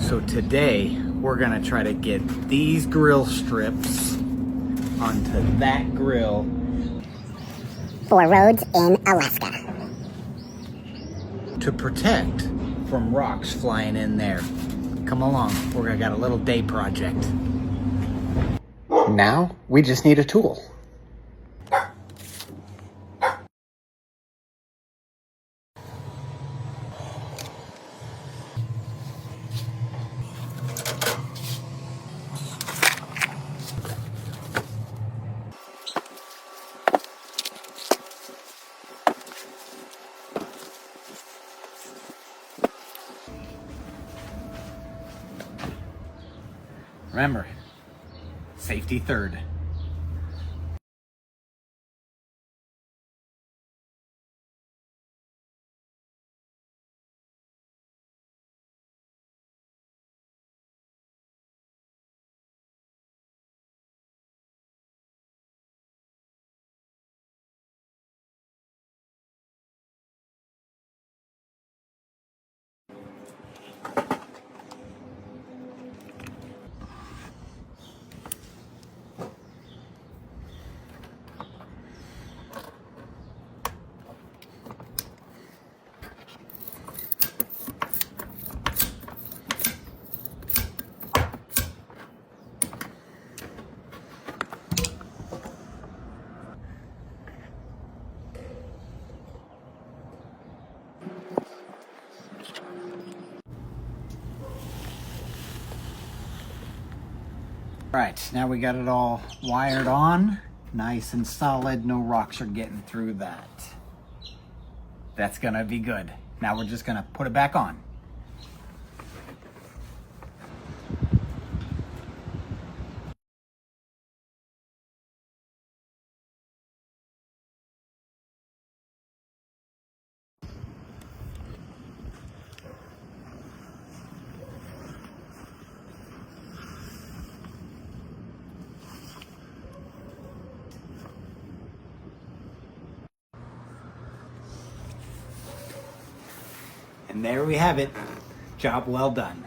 So today we're gonna try to get these grill strips onto that grill for roads in Alaska to protect from rocks flying in there. Come along, we're gonna got a little day project. Now we just need a tool. Remember, safety third. Right, now we got it all wired on, nice and solid, no rocks are getting through that. That's gonna be good. Now we're just gonna put it back on. And there we have it. Job well done.